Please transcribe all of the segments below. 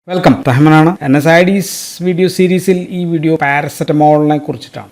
Welcome, റഹ്മാനാണ്. NSAIDs video സീരീസിൽ ഈ video പാരസെറ്റമോളിനെ കുറിച്ചിട്ടാണ്.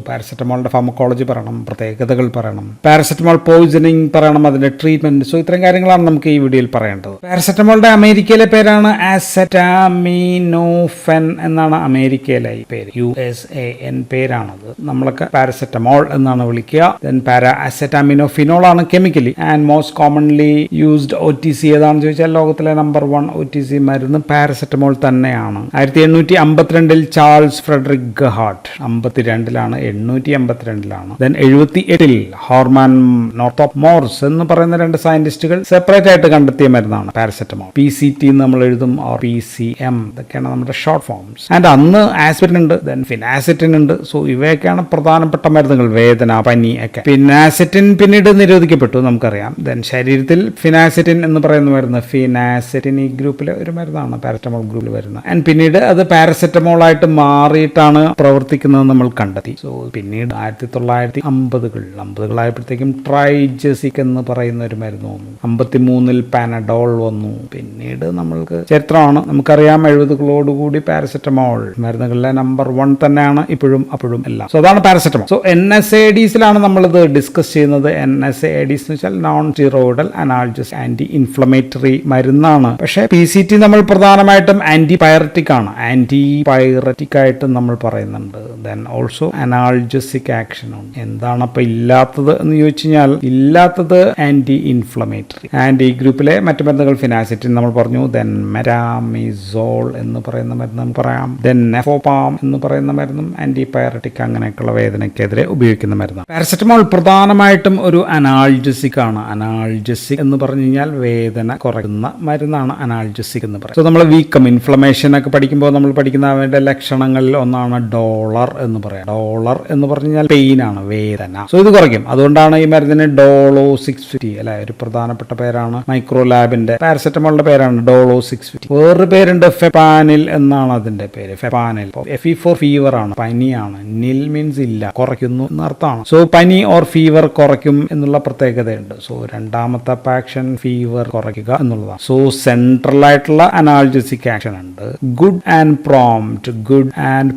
പാരസെറ്റമോളിന്റെ ഫാർമക്കോളജി പറയണം, പ്രത്യേകതകൾ പറയണം, പാരസെറ്റമോൾ പോയിസണിങ് പറയണം, അതിന്റെ ട്രീറ്റ്മെന്റ്. ഇത്രയും കാര്യങ്ങളാണ് നമുക്ക് ഈ വീഡിയോയിൽ പറയേണ്ടത്. പാരസെറ്റമോളിന്റെ അമേരിക്കയിലെ പേരാണ് ആസെറ്റാമിനോഫെൻ എന്നാണ് അമേരിക്കയിലെ പേര്. USAN പേരാണത്. നമ്മളൊക്കെ പാരസെറ്റമോൾ എന്നാണ് വിളിക്കുക. ദെൻ അസെറ്റാമിനോഫിനോൾ ആണ് chemically and most commonly used OTC ഏതാണെന്ന് ചോദിച്ചാൽ ലോകത്തിലെ നമ്പർ 1 OTC മരുന്ന് പാരസെറ്റമോൾ തന്നെയാണ്. 1852 ചാൾസ് ഫ്രെഡറിക് ഗഹാർട്ട്, 52ലാണ് 852ലാണ്. ദെൻ 78 ഹോർമാൻ നോർത്തോപ്പ് മോർസ് എന്ന് പറയുന്ന 2 സയന്റിസ്റ്റുകൾ സെപ്പറേറ്റ് ആയിട്ട് കണ്ടെത്തിയ മരുന്നാണ് പാരസെറ്റമോൾ. PCT നമ്മൾ എഴുതും, ഓർ PCM, ഇതൊക്കെയാണ് നമ്മുടെ ഷോർട്ട് ഫോംസ്. ആൻഡ് അന്ന് ആസ്പിരിൻ ഉണ്ട്, ദെൻ ഫിനാസിറ്റിൻ ഉണ്ട്. ഇവയൊക്കെയാണ് പ്രധാനപ്പെട്ട മരുന്നുകൾ, വേദന, പനി ഒക്കെ. ഫിനാസിറ്റിൻ പിന്നീട് നിരോധിക്കപ്പെട്ടു, നമുക്കറിയാം. ദെൻ ശരീരത്തിൽ ഫിനാസിറ്റിൻ എന്ന് പറയുന്ന മരുന്ന്, ഫിനാസിറ്റിൻ ഈ ഗ്രൂപ്പിലെ ഒരു മരുന്നാണ്, പാരസെറ്റമോൾ ഗ്രൂപ്പിൽ വരുന്നത്. ആൻഡ് പിന്നീട് അത് പാരസെറ്റമോൾ ആയിട്ട് മാറിയിട്ടാണ് പ്രവർത്തിക്കുന്നത് നമ്മൾ കണ്ടെത്തി. പിന്നീട് 1950കളായപ്പോഴത്തേക്കും ട്രൈജസിക് എന്ന് പറയുന്ന ഒരു മരുന്ന് വന്നു. 53 പാനഡോൾ വന്നു. പിന്നീട് നമ്മൾക്ക് ചരിത്രമാണ്, നമുക്കറിയാം. 70കളോടുകൂടി പാരസെറ്റമോൾ മരുന്നുകളിലെ നമ്പർ 1 തന്നെയാണ് ഇപ്പോഴും അപ്പോഴും എല്ലാം. അതാണ് പാരസെറ്റമോൾ. NSAIDsലാണ് നമ്മളിത് ഡിസ്കസ് ചെയ്യുന്നത്. NSAIDs എന്ന് വെച്ചാൽ non steroidal analgesic anti inflammatory മരുന്നാണ്. പക്ഷേ PCT നമ്മൾ പ്രധാനമായിട്ടും ആന്റിപൈററ്റിക് ആണ്. ആന്റിപൈററ്റിക് ആയിട്ട് നമ്മൾ പറയുന്നുണ്ട്. ദെൻ ഓൾസോ അനാൾജസിക് ആക്ഷൻ ഉണ്ട്. എന്താണ് അപ്പൊ ഇല്ലാത്തത് എന്ന് ചോദിച്ചു കഴിഞ്ഞാൽ, ഇല്ലാത്തത് ആന്റി ഇൻഫ്ലമേറ്ററി. ആൻഡ് ഈ ഗ്രൂപ്പിലെ മറ്റു മരുന്നുകൾ ഫിനാസിറ്റിൻ നമ്മൾ പറഞ്ഞു. ദെൻ മെറ്റാമിസോൾ എന്ന് പറയുന്ന മരുന്ന് പറയാം. ദെൻ നെഫോപാം എന്ന് പറയുന്ന മരുന്നും ആന്റിപൈററ്റിക്, അങ്ങനെയൊക്കെയുള്ള വേദനയ്ക്കെതിരെ ഉപയോഗിക്കുന്ന മരുന്നാണ്. പാരസെറ്റമോൾ പ്രധാനമായിട്ടും ഒരു അനാൾജസിക് ആണ്. അനാൾജസിക് എന്ന് പറഞ്ഞു കഴിഞ്ഞാൽ വേദന കുറയ്ക്കുന്ന മരുന്നാണ് അനാൾജസിക് എന്ന് പറയുന്നത്. നമ്മൾ വീക്കം, ഇൻഫ്ലമേഷൻ ഒക്കെ പഠിക്കുമ്പോൾ നമ്മൾ പഠിക്കുന്ന അവയുടെ ലക്ഷണങ്ങളിൽ ഒന്നാണ് ഡോളർ എന്ന് പറയാം. ഡോളർ എന്ന് പറഞ്ഞു കഴിഞ്ഞാൽ പെയിൻ ആണ്, വേദന. ഇത് കുറയ്ക്കും. അതുകൊണ്ടാണ് ഈ മരുന്നിന് ഡോളോ 650 അല്ലെ, ഒരു പ്രധാനപ്പെട്ട പേരാണ്. മൈക്രോ ലാബിന്റെ പാരസെറ്റമോളിന്റെ പേരാണ് ഡോളോ 650. വേറൊരു പേരുണ്ട്, ഫെപാനിൽ എന്നാണ് അതിന്റെ പേര്. ഫെപാനിൽ FE ഫോർ ഫീവർ ആണ്, പനിയാണ്. നിൽ മീൻസ് ഇല്ല, കുറയ്ക്കുന്നു എന്നർത്ഥമാണ്. പനി ഓർ ഫീവർ കുറയ്ക്കും എന്നുള്ള പ്രത്യേകതയുണ്ട്. രണ്ടാമത്തെ ആക്ഷൻ ഫീവർ കുറയ്ക്കുക എന്നുള്ളതാണ്. സെൻട്രൽ ആയിട്ടുള്ള അനാൾജസിക് ആക്ഷൻ ഉണ്ട്. ഗുഡ് ആൻഡ്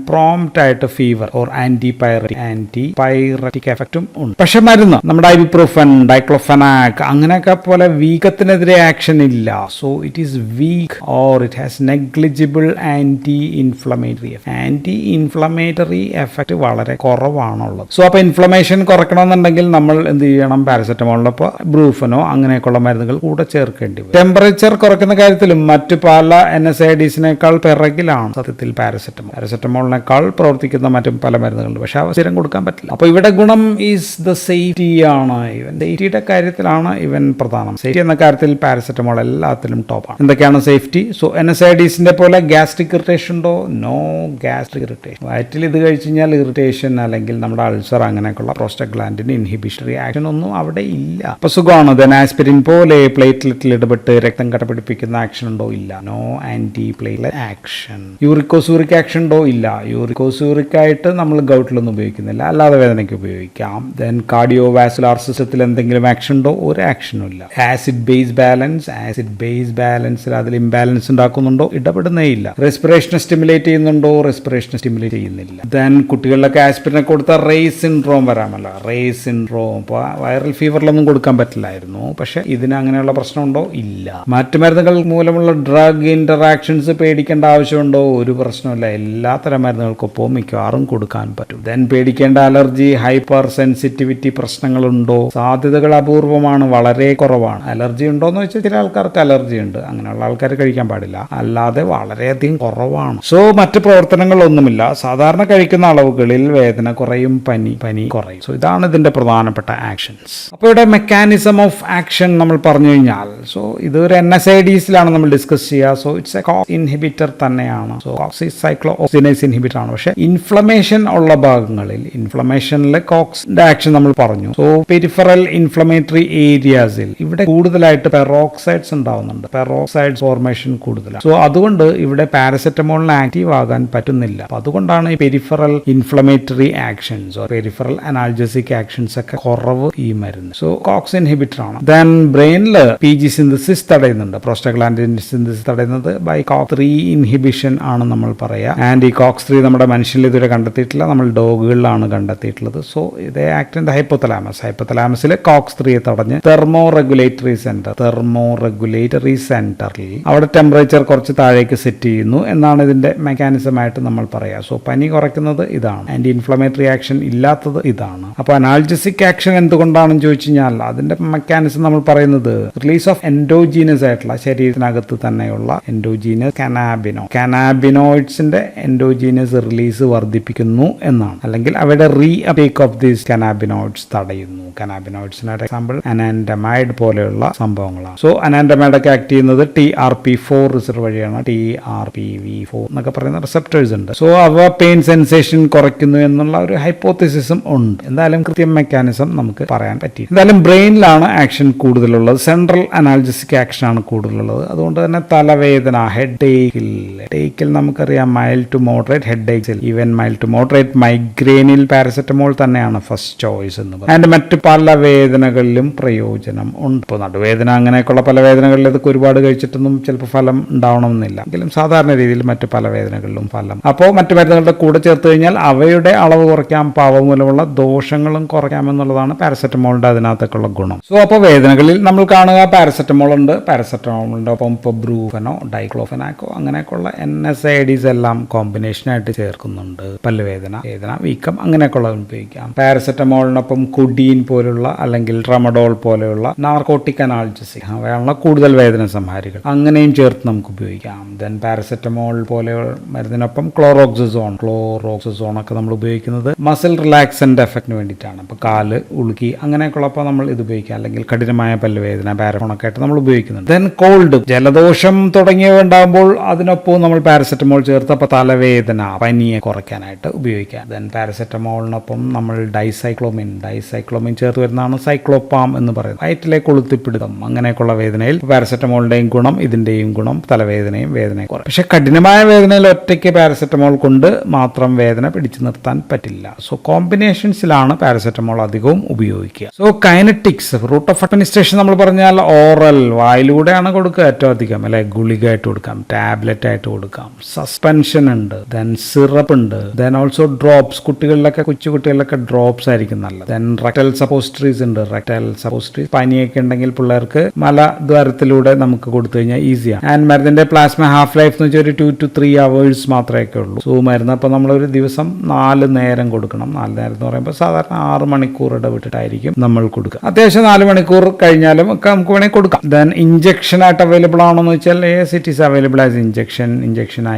പ്രോംപ്റ്റ് ആയിട്ട് ഫീവർ ഓർ ആന്റിപൈററ്റിക് എഫക്റ്റും ഉണ്ട്. പക്ഷെ മരുന്ന് നമ്മുടെ ഐബുപ്രോഫൻ, ഡൈക്ലോഫെനാക് അങ്ങനെയൊക്കെ പോലെ വീക്കത്തിനെതിരെ ആക്ഷൻ ഇല്ല. It is weak or it has negligible anti inflammatory effect വളരെ കുറവാണുള്ളത്. അപ്പൊ ഇൻഫ്ലമേഷൻ കുറയ്ക്കണമെന്നുണ്ടെങ്കിൽ നമ്മൾ എന്ത് ചെയ്യണം? പാരസെറ്റമോളിനൊപ്പം ബ്രൂഫനോ അങ്ങനെയൊക്കെയുള്ള മരുന്നുകൾ കൂടെ ചേർക്കേണ്ടി വരും. ടെമ്പറേച്ചർ കുറയ്ക്കുന്ന കാര്യത്തിലും മറ്റു പല NSAIDsനേക്കാൾ പിറകിലാണ് സത്യത്തിൽ പാരസെറ്റമോളിനേക്കാൾ പ്രവർത്തിക്കുന്ന മറ്റും പല മരുന്നുകളുണ്ട്. പക്ഷെ അവ സ്ഥിരം കൊടുക്കാൻ പറ്റില്ല. അപ്പൊ ഇവിടെ ഗുണം ഈസ് ദ സേഫ്റ്റി ആണ്. സേഫ്റ്റിയുടെ കാര്യത്തിലാണ് ഇവൻ പ്രധാനം. സേഫ്റ്റി എന്ന കാര്യത്തിൽ പാരസെറ്റമോൾ എല്ലാത്തിലും ടോപ്പാണ്. എന്തൊക്കെയാണ് സേഫ്റ്റി? NSAIDsന്റെ പോലെ ഗ്യാസ്ട്രിക് ഇറിറ്റേഷൻ ഉണ്ടോ? No gastric irritation. വയറ്റിൽ ഇത് കഴിച്ചു കഴിഞ്ഞാൽ ഇറിറ്റേഷൻ അല്ലെങ്കിൽ നമ്മുടെ അൾസർ അങ്ങനെയൊക്കെയുള്ള പ്രോസ്റ്റഗ്ലാൻഡിൻ ഇൻഹിബിഷണറി ആക്ഷൻ ഒന്നും അവിടെ ഇല്ല. അപ്പൊ സുഖമാണ്. ദെൻ ആസ്പിരിൻ പോലെ പ്ലേറ്റ്ലെറ്റിൽ ഇടപെട്ട് രക്തം കട്ടപിടിപ്പിക്കുന്ന ആക്ഷൻ ഉണ്ടോ? ഇല്ല. No anti platelet action. Uricosuric action ഉണ്ടോ? ഇല്ല. യൂറിക്കോസൂറിക് ആയിട്ട് നമ്മൾ ഗൗട്ടിലൊന്നും ഉപയോഗിക്കുന്നില്ല, അല്ലാതെ വേദനയ്ക്ക് ഉപയോഗിക്കാം. ദെൻ കാർഡിയോ വാസ്കുലർ സിസ്റ്റത്തിൽ എന്തെങ്കിലും ആക്ഷൻ ഉണ്ടോ? ഒരു ആക്ഷനും ഇല്ല. ആസിഡ് ബേസ് ബാലൻസിൽ അതിൽ ഇംബാലൻസ് ഉണ്ടാക്കുന്നുണ്ടോ? ഇടപെടുന്നേ ഇല്ല. റെസ്പിറേഷനെ സ്റ്റിമുലേറ്റ് ചെയ്യുന്നുണ്ടോ? റെസ്പിറേഷനെ സ്റ്റിമുലേറ്റ് ചെയ്യുന്നില്ല. ദെൻ കുട്ടികളിലൊക്കെ ആസ്പിരിനെ കൊടുത്ത റേസ് സിൻഡ്രോം വരാമല്ലോ. റേസ് സിൻഡ്രോം ഇപ്പോൾ വൈറൽ ഫീവറിലൊന്നും കൊടുക്കാൻ പറ്റില്ലായിരുന്നു. പക്ഷെ ഇതിന് അങ്ങനെയുള്ള പ്രശ്നമുണ്ടോ? ഇല്ല. മറ്റു മരുന്നുകൾ മൂലമുള്ള ഡ്രഗ് ഇന്ററാക്ഷൻസ് പേടിക്കേണ്ട ആവശ്യമുണ്ടോ? ഒരു പ്രശ്നമില്ല. എല്ലാത്തരം മരുന്നുകൾക്കൊപ്പം മിക്കവാറും കൊടുക്കാൻ പറ്റും. ദെൻ പേടിക്കേണ്ട അലർജി, ഹൈപ്പർ സെൻസിറ്റിവിറ്റി പ്രശ്നങ്ങളുണ്ടോ? സാധ്യതകൾ അപൂർവമാണ്, വളരെ കുറവാണ്. അലർജി ഉണ്ടോയെന്ന് വെച്ചാൽ ചില ആൾക്കാർക്ക് അലർജി ഉണ്ട്, അങ്ങനെയുള്ള ആൾക്കാർ കഴിക്കാൻ പാടില്ല. അല്ലാതെ വളരെയധികം കുറവാണ്. മറ്റ് പ്രവർത്തനങ്ങളൊന്നുമില്ല. സാധാരണ കഴിക്കുന്ന അളവുകളിൽ വേദന കുറയും, പനി കുറയും. ഇതാണ് ഇതിന്റെ പ്രധാനപ്പെട്ട ആക്ഷൻസ്. അപ്പോൾ ഇവിടെ മെക്കാനിസം ഓഫ് ആക്ഷൻ നമ്മൾ പറഞ്ഞു കഴിഞ്ഞാൽ, ഇതൊരു NSAIDsലാണ് നമ്മൾ ഡിസ്കസ് ചെയ്യുക. ഇറ്റ്സ് എ കോക്സ് ഇൻഹിബിറ്റർ തന്നെയാണ്. കോക്സ് സൈക്ലോഓക്സിഡേസ് ഇൻഹിബിറ്റർ ആണ്. പക്ഷേ ഇൻഫ്ലമേഷൻ ഉള്ള ഭാഗങ്ങളിൽ, ഇൻഫ്ലമേഷനിലെ കോക്സിന്റെ ആക്ഷൻ നമ്മൾ പറഞ്ഞു. പെരിഫറൽ ഇൻഫ്ലമേറ്ററി ഏരിയാസിൽ ഇവിടെ കൂടുതലായിട്ട് പെറോക്സൈഡ്സ് ഉണ്ടാവുന്നുണ്ട്. പെറോക്സൈഡ്സ് ഫോർമേഷൻ കൂടുതലാണ്. അതുകൊണ്ട് ഇവിടെ പാരസെറ്റമോളിന് ആക്റ്റീവ് ആകാൻ പറ്റുന്നില്ല. അതുകൊണ്ടാണ് ഈ peripheral inflammatory actions, peripheral analgesic actions ഒക്കെ കുറവ് ഈ മരുന്ന്. കോക്സ് ഇൻഹിബിറ്റർ ആണ്. ദെൻ ബ്രെയിനിൽ PG സിന്തസിസ് തടയുന്നുണ്ട്, പ്രോസ്റ്റഗ്ലാൻഡിൻ സിന്തസിസ് തടയുന്നുണ്ട്. പറയുന്നത് ബൈ COX-3 ഇൻഹിബിഷൻ ആണ് നമ്മൾ പറയുക. ആൻഡ് ഈ COX-3 നമ്മുടെ മനുഷ്യരിൽ ഇതുവരെ കണ്ടെത്തിയിട്ടില്ല, നമ്മൾ ഡോഗുകളിലാണ് കണ്ടെത്തിയിട്ടുള്ളത്. സോ ഇത് ആക്ട് ഇൻ ദ ഹൈപ്പോതലാമസിൽ COX-3 തടഞ്ഞ് തെർമോ റെഗുലേറ്ററി സെന്ററിൽ അവിടെ ടെമ്പറേച്ചർ കുറച്ച് താഴേക്ക് സെറ്റ് ചെയ്യുന്നു എന്നാണ് ഇതിന്റെ മെക്കാനിസം ആയിട്ട് നമ്മൾ പറയാം. സോ പനി കുറയ്ക്കുന്നത് ഇതാണ്, ആന്റി ഇൻഫ്ലമേറ്ററി ആക്ഷൻ ഇല്ലാത്തത് ഇതാണ്. അപ്പോൾ അനാൾജസിക് ആക്ഷൻ എന്തുകൊണ്ടാണെന്ന് ചോദിച്ചു കഴിഞ്ഞാൽ അതിന്റെ മെക്കാനിസം നമ്മൾ പറയുന്നത് റിലീസ് ഓഫ് എൻഡോജീനസ് ആയിട്ടുള്ള ശരീരത്തിനകത്ത് തന്നെയുള്ള എൻഡോജീനസ് കനാബിനോയിഡ്സിന്റെ എൻഡോജീനസ് റിലീസ് വർദ്ധിപ്പിക്കുന്നു എന്നാണ്, അല്ലെങ്കിൽ അവയുടെ re uptake of these cannabinoids തടയുന്നു. കനാബിനോയിഡ്സിന്റെ എക്സാമ്പിൾ അനാൻഡമൈഡ് പോലെയുള്ള സംഭവങ്ങളാണ്. സോ അനാൻഡമൈഡ് ഒക്കെ ആക്ട് ചെയ്യുന്നത് TRP4 റിസപ്റ്റർ വഴിയാണ്. TRPV4 എന്നൊക്കെ പറയുന്ന റിസപ്റ്റേഴ്സ് ഉണ്ട്. സോ അവ പെയിൻ സെൻസേഷൻ കുറയ്ക്കുന്നു എന്നുള്ള ഒരു ഹൈപ്പോത്തിസിസും ഉണ്ട്. എന്തായാലും കൃത്യം മെക്കാനിസം നമുക്ക് പറയാൻ പറ്റി. എന്തായാലും ബ്രെയിനിലാണ് ആക്ഷൻ കൂടുതലുള്ളത്, സെൻട്രൽ അനാൽജസിക് ആക്ഷൻ ആണ് കൂടുതലുള്ളത്. അതുകൊണ്ട് തന്നെ തലവേദന, ഹെഡേക്കിൽ നമുക്കറിയാം മൈൽഡ് ടു മോഡറേറ്റ് ഹെഡേക്സിൽ, ഈവൻ മൈൽഡ് ടു മോഡറേറ്റ് മൈഗ്രെയിനിൽ പാരസെറ്റമോൾ തന്നെയാണ് ഫസ്റ്റ് ചോയ്സ് എന്ന് പറയുന്നത്. ആൻഡ് മറ്റ് പല വേദനകളിലും പ്രയോജനം ഉണ്ട്. ഇപ്പോൾ നടുവേദന അങ്ങനെയൊക്കെയുള്ള പല വേദനകളിൽ ഇതൊക്കെ ഒരുപാട് കഴിച്ചിട്ടൊന്നും ചിലപ്പോൾ ഫലം ഉണ്ടാവണമെന്നില്ല, എങ്കിലും സാധാരണ രീതിയിൽ മറ്റ് പല വേദനകളിലും ഫലം. അപ്പോൾ മറ്റു മരുന്നുകളുടെ കൂടെ ചേർത്ത് കഴിഞ്ഞാൽ അവയുടെ അളവ് കുറയ്ക്കാം, പാവ മൂലമുള്ള ദോഷങ്ങളും കുറയ്ക്കാമെന്നുള്ളതാണ് പാരസെറ്റമോളിന്റെ അതിനകത്തേക്കുള്ള ഗുണം. സോ അപ്പോൾ വേദനകളിൽ നമ്മൾ കാണുക പാരസെറ്റമോൾ ഉണ്ട്, പാരസെറ്റമോളിന്റെ ഒപ്പം ഇപ്പോൾ ബ്രൂഫനോ ഡൈക്ലോഫെനാക്കോ അങ്ങനെയൊക്കെയുള്ള NSAIDs എല്ലാം കോമ്പിനേഷനായിട്ട് ചേർക്കുന്നുണ്ട്. പല്ലുവേദന, വീക്കം അങ്ങനെയൊക്കെയുള്ള ഉപയോഗിക്കാം. പാരസെറ്റമോളിനൊപ്പം കൊഡീൻ പോലുള്ള അല്ലെങ്കിൽ ട്രമഡോൾ പോലെയുള്ള നാർക്കോട്ടിക് അനാൾജസിക് അവയുള്ള കൂടുതൽ വേദന സംഹാരികൾ അങ്ങനെയും ചേർത്ത് നമുക്ക് ഉപയോഗിക്കാം. ദെൻ പാരസെറ്റമോൾ പോലെ മരുന്നിനൊപ്പം ക്ലോറോക്സിസോൺ ഒക്കെ നമ്മൾ ഉപയോഗിക്കുന്നത് മസിൽ റിലാക്സന്റ് എഫക്റ്റിന് വേണ്ടിയിട്ടാണ്. ഇപ്പോൾ കാല് ഉളുക്കി അങ്ങനെയൊക്കെയുള്ളപ്പോൾ നമ്മൾ ഇത് ഉപയോഗിക്കാം, അല്ലെങ്കിൽ കഠിനമായ പല്ലുവേദന പാരഫോണൊക്കെ ആയിട്ട് നമ്മൾ ഉപയോഗിക്കുന്നുണ്ട്. ദെൻ കോൾഡ്, ജലദോഷം തുടങ്ങിയവ ഉണ്ടാകുമ്പോൾ അതിനൊപ്പം നമ്മൾ പാരസെറ്റമോൾ ചേർത്ത് അപ്പോൾ തലവേദന, പനിയെ കുറയ്ക്കാനായിട്ട് ഉപയോഗിക്കാം. ദെൻ പാരസെറ്റമോളിനൊപ്പം നമ്മൾ ഡൈസൈക്ലോമിൻ ചേർത്ത് വരുന്നതാണ് സൈക്ലോപ്പാം എന്ന് പറയുന്നത്. വയറ്റിലെ കൊളുത്തിപ്പിടുത്തം അങ്ങനെയൊക്കെയുള്ള വേദനയിൽ പാരസെറ്റമോളിന്റെയും ഗുണം ഇതിന്റെയും ഗുണം തലവേദനയും വേദനയും കുറയും. പക്ഷെ കഠിനമായ വേദനയിൽ ഒറ്റയ്ക്ക് പാരസെറ്റമോൾ കൊണ്ട് മാത്രം വേദന പിടിച്ചു നിർത്താൻ പറ്റില്ല. സോ കോമ്പിനേഷൻസിലാണ് പാരസെറ്റമോൾ അധികവും ഉപയോഗിക്കുക. So kinetics, route of administration നമ്മൾ പറഞ്ഞാൽ ഓറൽ, വായിലൂടെയാണ് കൊടുക്കുക ഏറ്റവും അധികം, അല്ലെ ഗുളിക ആയിട്ട് കൊടുക്കാം, ടാബ്ലറ്റ് ആയിട്ട് കൊടുക്കാം, സസ്പെൻഷൻ ഉണ്ട്, ദെൻ സിറപ്പ് ഉണ്ട്, ദെൻ ഓൾസോ ഡ്രോപ്സ്, കുട്ടികളിലൊക്കെ കൊച്ചുകുട്ടികളിലൊക്കെ ഡ്രോപ്സ് ആയിരിക്കും നല്ലത്. ദെൻ റെക്ടൽ സപ്പോസിറ്ററീസ് ഉണ്ട്, പനിയൊക്കെ ഉണ്ടെങ്കിൽ പിള്ളേർക്ക് മലദ്വാരത്തിലൂടെ നമുക്ക് കൊടുത്തു കഴിഞ്ഞാൽ ഈസിയാണ്. ആൻഡ് മരുന്നിന്റെ പ്ലാസ്മ ഹാഫ് ലൈഫ് എന്ന് വെച്ചാൽ ഒരു 2 to 3 hours മാത്രമേ ഒക്കെ ഉള്ളൂ. സോ മരുന്ന് അപ്പോൾ നമ്മളൊരു ദിവസം 4 നേരം കൊടുക്കണം. 4 നേരം എന്ന് പറയുമ്പോൾ സാധാരണ 6 മണിക്കൂർ ഇടവിട്ടിട്ടായിരിക്കും നമ്മൾ കൊടുക്കുക. അത്യാവശ്യം 4 മണിക്കൂർ കഴിഞ്ഞാലും ഒക്കെ നമുക്ക് വേണമെങ്കിൽ കൊടുക്കാം. ദെൻ ഇഞ്ചക്ഷൻ ആയിട്ട് അവൈലബിൾ ആണെന്ന് വെച്ചാൽ it is available as injection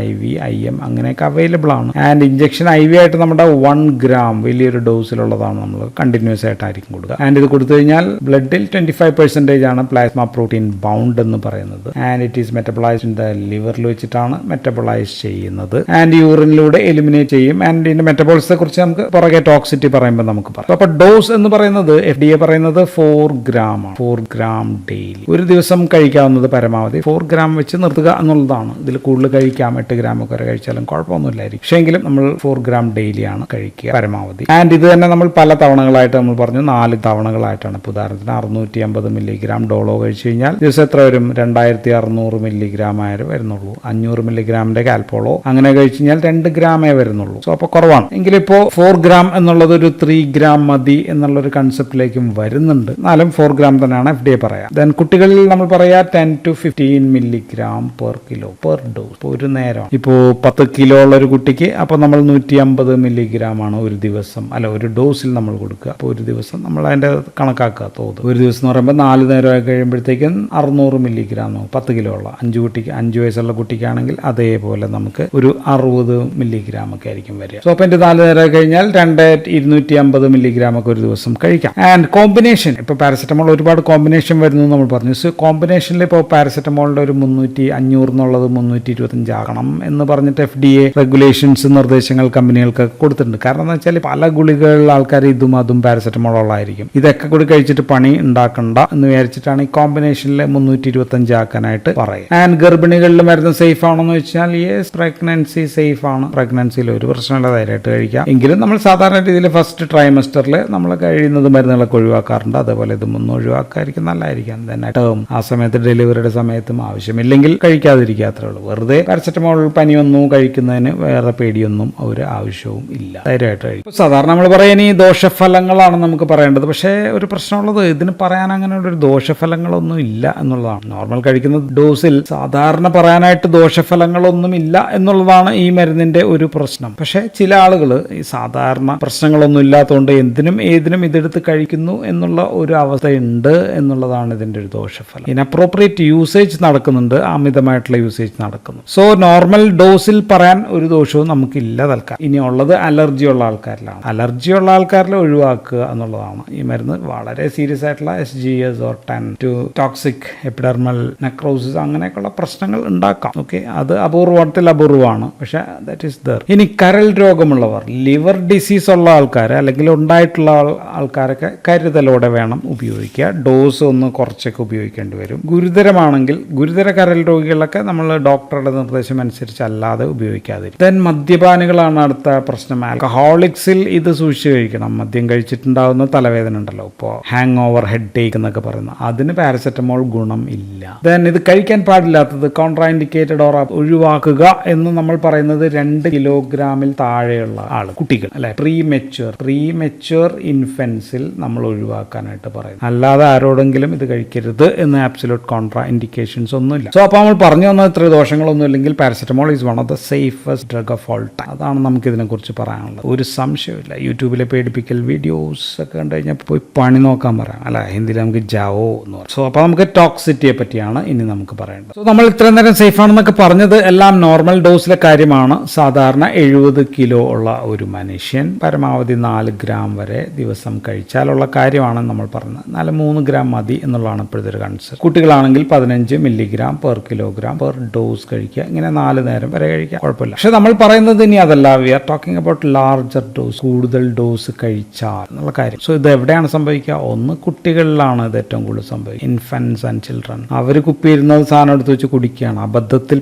IV, IM അങ്ങനെയൊക്കെ അവൈലബിൾ ആണ്. ആൻഡ് ഇഞ്ചക്ഷൻ IV ആയിട്ട് നമ്മുടെ 1 gram വലിയൊരു ഡോസിലുള്ളതാണ് നമ്മൾ കണ്ടിന്യൂസ് ആയിട്ടായിരിക്കും കൊടുക്കുക. ആൻഡ് ഇത് കൊടുത്തു കഴിഞ്ഞാൽ ബ്ലഡിൽ 25% ആണ് പ്ലാസ്മ പ്രോട്ടീൻ ബൗണ്ട് എന്ന് പറയുന്നത്. And it is metabolised in the ലിവറിൽ വെച്ചിട്ടാണ് മെറ്റബോളൈസ് ചെയ്യുന്നത്. ആൻഡ് യൂറിനിലൂടെ എലിമിനേറ്റ് ചെയ്യും. ആൻഡ് ഇതിന്റെ മെറ്റബോളിസത്തെ കുറിച്ച് നമുക്ക് പുറകെ ടോക്സിറ്റി പറയുമ്പോൾ നമുക്ക് പറയാം. അപ്പോൾ ഡോസ് എന്ന് പറയുന്നത് FDA പറയുന്നത് 4 gram ആണ്. 4 gram ഡെയിലി, ഒരു ദിവസം കഴിക്കാവുന്നത് പരമാവധി 4 gram വെച്ച് നിർത്തുക എന്നുള്ളതാണ്. ഇതിൽ കൂടുതൽ കഴിക്കാം, 8 gram ഒക്കെ വരെ കഴിച്ചാലും കുഴപ്പമൊന്നുമില്ലായിരിക്കും. പക്ഷേ എങ്കിലും നമ്മൾ 4 gram ഡെയിലി ആണ് കഴിക്കുക പരമാവധി. ആൻഡ് ഇത് തന്നെ നമ്മൾ പല തവണകളായിട്ട് നമ്മൾ പറഞ്ഞു, 4 തവണകളായിട്ടാണ്. ഇപ്പോൾ ഉദാഹരണത്തിന് 650 milligram ഡോളോ കഴിച്ചു കഴിഞ്ഞാൽ ദിവസം എത്ര വരും? 2600 milligram ആയാലും വരുന്നുള്ളൂ. 500 milligram കാൽപോളോ അങ്ങനെ കഴിച്ചു കഴിഞ്ഞാൽ 2 gram വരുന്നുള്ളൂ. സോ അപ്പോൾ കുറവാണ്. എങ്കിലിപ്പോ 4 gram എന്നുള്ളത് ഒരു 3 gram മതി എന്നുള്ളൊരു കൺസെപ്റ്റിലേക്കും വരുന്നുണ്ട്. എന്നാലും 4 gram തന്നെയാണ് FDA പറയാം. ദെൻ കുട്ടികളിൽ നമ്മൾ പറയാ 10 to 15 milligram per kilo per dose. ഇപ്പോൾ ഒരു നേരം ഇപ്പോൾ 10 കിലോ ഉള്ള ഒരു കുട്ടിക്ക് അപ്പോൾ നമ്മൾ 150 milligram ആണ് ഒരു ദിവസം, അല്ല ഒരു ഡോസിൽ നമ്മൾ കൊടുക്കുക. അപ്പോൾ ഒരു ദിവസം നമ്മൾ അതിന്റെ കണക്കാക്കുക തോത്. ഒരു ദിവസം എന്ന് പറയുമ്പോൾ 4 നേരമായി കഴിയുമ്പോഴത്തേക്കും 600 milligram 10 കിലോ ഉള്ള 5 വയസ്സുള്ള കുട്ടിക്കാണെങ്കിൽ അതേപോലെ നമുക്ക് ഒരു 60 milligram ഒക്കെ ആയിരിക്കും വരിക. സോ അപ്പോൾ 4 നേരമായി കഴിഞ്ഞാൽ 250 milligram ഒക്കെ ഒരു ദിവസം കഴിക്കാം. ആൻഡ് കോമ്പിനേഷൻ, ഇപ്പോൾ പാരസെറ്റമോൾ ഒരുപാട് കോമ്പിനേഷൻ വരുന്നു നമ്മൾ പറഞ്ഞു. സോ കോമ്പിനേഷനിൽ ഇപ്പോൾ പാരസെറ്റമോളിന്റെ ഒരു 500 എന്നുള്ളത് 325 ആകണം എന്ന് പറഞ്ഞിട്ട് FDA റെഗുലേഷൻസ് നിർദ്ദേശങ്ങൾ കമ്പനികൾക്ക് കൊടുത്തിട്ടുണ്ട്. കാരണം എന്ന് വെച്ചാൽ പല ഗുളികകളിൽ ആൾക്കാർ ഇതും അതും പാരസെറ്റമോൾ ഉള്ളതായിരിക്കും. ഇതൊക്കെ കൂടി കഴിച്ചിട്ട് പണി ഉണ്ടാക്കണ്ട എന്ന് വിചാരിച്ചിട്ടാണ് ഈ കോമ്പിനേഷനിൽ 325 ആക്കാനായിട്ട് പറയുക. ആൻഡ് ഗർഭിണികളിൽ മരുന്ന് സേഫ് ആണെന്ന് വെച്ചാൽ യെസ്, പ്രഗ്നൻസി സേഫ് ആണ്. പ്രഗ്നൻസിയിൽ ഒരു പ്രശ്നമില്ല, ധൈര്യമായിട്ട് കഴിക്കാം. എങ്കിലും നമ്മൾ സാധാരണ രീതിയിൽ ഫസ്റ്റ് ട്രൈമസ്റ്ററിൽ നമ്മൾ കഴിയുന്നത് മരുന്നുകളൊക്കെ ഒഴിവാക്കാറുണ്ട്. അതേപോലെ ഇതും ഒന്നും ഒഴിവാക്കാതിരിക്കും നല്ലതായിരിക്കും. തന്നെ ടേം ആ സമയത്ത് ഡെലിവറിയുടെ സമയത്തും ആവശ്യമില്ലെങ്കിൽ പനിയുണ്ടെങ്കിൽ കഴിക്കാതിരിക്കുക, അത്രേ ഉള്ളൂ. വെറുതെ പാരസെറ്റമോൾ പനി വന്നു കഴിക്കുന്നതിന് വേറെ പേടിയൊന്നും ഒരു ആവശ്യവും ഇല്ല, ധൈര്യമായിട്ട് കഴിക്കും. സാധാരണ നമ്മൾ പറയാൻ ഈ ദോഷഫലങ്ങളാണ് നമുക്ക് പറയേണ്ടത്. പക്ഷേ ഒരു പ്രശ്നമുള്ളത് ഇതിന് പറയാൻ അങ്ങനെ ഒരു ദോഷഫലങ്ങളൊന്നും ഇല്ല എന്നുള്ളതാണ്. നോർമൽ കഴിക്കുന്ന ഡോസിൽ സാധാരണ പറയാനായിട്ട് ദോഷഫലങ്ങളൊന്നും ഇല്ല എന്നുള്ളതാണ് ഈ മരുന്നിന്റെ ഒരു പ്രശ്നം. പക്ഷേ ചില ആളുകൾ ഈ സാധാരണ പ്രശ്നങ്ങളൊന്നും ഇല്ലാത്തതുകൊണ്ട് എന്തിനും ഏതിനും ഇതെടുത്ത് കഴിക്കുന്നു എന്നുള്ള ഒരു അവസ്ഥയുണ്ട് എന്നുള്ളതാണ് ഇതിന്റെ ഒരു ദോഷഫലം. ഇൻഅപ്രോപ്രിയേറ്റ് യൂസേജ് നടക്കുന്നുണ്ട്, അമിതമായിട്ടുള്ള യൂസേജ് നടക്കുന്നു. സോ നോർമൽ ഡോസിൽ പറയാൻ ഒരു ദോഷവും നമുക്കില്ല തൽക്കാലം. ഇനി ഉള്ളത് അലർജി ഉള്ള ആൾക്കാരിലാണ്. അലർജി ഉള്ള ആൾക്കാരിൽ ഒഴിവാക്കുക എന്നുള്ളതാണ്. ഈ മരുന്ന് വളരെ സീരിയസ് ആയിട്ടുള്ള SGS or TEN to toxic epidermal necrosis അങ്ങനെയൊക്കെയുള്ള പ്രശ്നങ്ങൾ ഉണ്ടാക്കാം. ഓക്കെ, അത് അപൂർവത്തിൽ അപൂർവമാണ്, പക്ഷെ ദാറ്റ് ഈസ് ദർ. ഇനി കരൾ രോഗമുള്ളവർ, ലിവർ ഡിസീസ് ഉള്ള ആൾക്കാർ അല്ലെങ്കിൽ ഉണ്ടായിട്ടുള്ള ആൾക്കാരൊക്കെ കരുതലോടെ വേണം ഉപയോഗിക്കുക. ഡോസ് ഒന്ന് കുറച്ചൊക്കെ ഉപയോഗിക്കേണ്ടി വരും. ഗുരുതരമാണെങ്കിൽ, ഗുരുതര കരൾ രോഗികളൊക്കെ നമ്മൾ ഡോക്ടറുടെ നിർദ്ദേശം അനുസരിച്ച് അല്ലാതെ ഉപയോഗിക്കാതിരിക്കും. ദെൻ മദ്യപാനികളാണ് അടുത്ത പ്രശ്നം. ആൽക്കഹോളിക്സിൽ ഇത് സൂക്ഷിച്ച് കഴിക്കണം. മദ്യം കഴിച്ചിട്ടുണ്ടാകുന്ന തലവേദന ഉണ്ടല്ലോ, ഇപ്പോൾ ഹാങ് ഓവർ, ഹെഡ് ഏക്ക് എന്നൊക്കെ പറയുന്നത്, അതിന് പാരസെറ്റമോൾ ഗുണം ഇല്ല. ദെൻ ഇത് കഴിക്കാൻ പാടില്ലാത്തത്, കോൺട്രാ ഇൻഡിക്കേറ്റഡ് ഓർ ഒഴിവാക്കുക എന്ന് നമ്മൾ പറയുന്നത് 2 കിലോഗ്രാമിൽ താഴെയുള്ള ആള്, കുട്ടികൾ അല്ലെ, പ്രീമെച്യൂർ ഇൻഫൻസിൽ നമ്മൾ ഒഴിവാക്കാനായിട്ട് പറയുന്നത്. അല്ലാതെ ആരോടെങ്കിലും ഇത് കഴിക്കരുത് എന്ന് ആബ്സല്യൂട്ട് കോൺട്രാ ഇൻഡിക്കേഷൻസ് ഒന്നുമില്ല. സോ അപ്പോൾ നമ്മൾ പറഞ്ഞു വന്നത് ഇത്ര ദോഷങ്ങളൊന്നും ഇല്ലെങ്കിൽ paracetamol is one of the safest drug of all time. അതാണ് നമുക്ക് ഇതിനെ കുറിച്ച് പറയാനുള്ളത്. ഒരു സംശയമില്ല. യൂട്യൂബിലെ പേടിപ്പിക്കൽ വീഡിയോസ് ഒക്കെ കണ്ടു കഴിഞ്ഞാൽ പോയി പണി നോക്കാൻ പറയാം, അല്ല ഹിന്ദിയിൽ നമുക്ക് ജാവോ എന്ന് പറയും. സോ അപ്പോൾ നമുക്ക് ടോക്സിറ്റിയെ പറ്റിയാണ് ഇനി നമുക്ക് പറയേണ്ടത്. സോ നമ്മൾ ഇത്രയും നേരം സേഫ് ആണെന്നൊക്കെ പറഞ്ഞത് എല്ലാം നോർമൽ ഡോസിലെ കാര്യമാണ്. സാധാരണ 70 കിലോ ഉള്ള ഒരു മനുഷ്യൻ പരമാവധി 4 ഗ്രാം വരെ ദിവസം കഴിച്ചാലുള്ള കാര്യമാണ് നമ്മൾ പറഞ്ഞത്. 3 ഗ്രാം മതി എന്നുള്ളതാണ് ഇപ്പോഴത്തെ ഒരു കൺസെപ്റ്റ്. കുട്ടികളാണെങ്കിൽ 15 milligram per kilogram per dose കഴിക്കുക. ഇങ്ങനെ 4 നേരം വരെ കഴിക്കുക, കുഴപ്പമില്ല. പക്ഷെ നമ്മൾ പറയുന്നത് ഇനി അതല്ല, we are talking about larger dose, കൂടുതൽ ഡോസ് കഴിച്ചാൽ എന്നുള്ള കാര്യം. സോ ഇത് എവിടെയാണ് സംഭവിക്കുക? ഒന്ന്, കുട്ടികളിലാണ് ഇത് ഏറ്റവും കൂടുതൽ സംഭവിക്കുക. ഇൻഫൻസ് ആൻഡ് ചിൽഡ്രൻ, അവർ കുപ്പിയിരുന്നത് സാധനം എടുത്ത് വെച്ച് കുടിക്കുകയാണ്. അബദ്ധത്തിൽ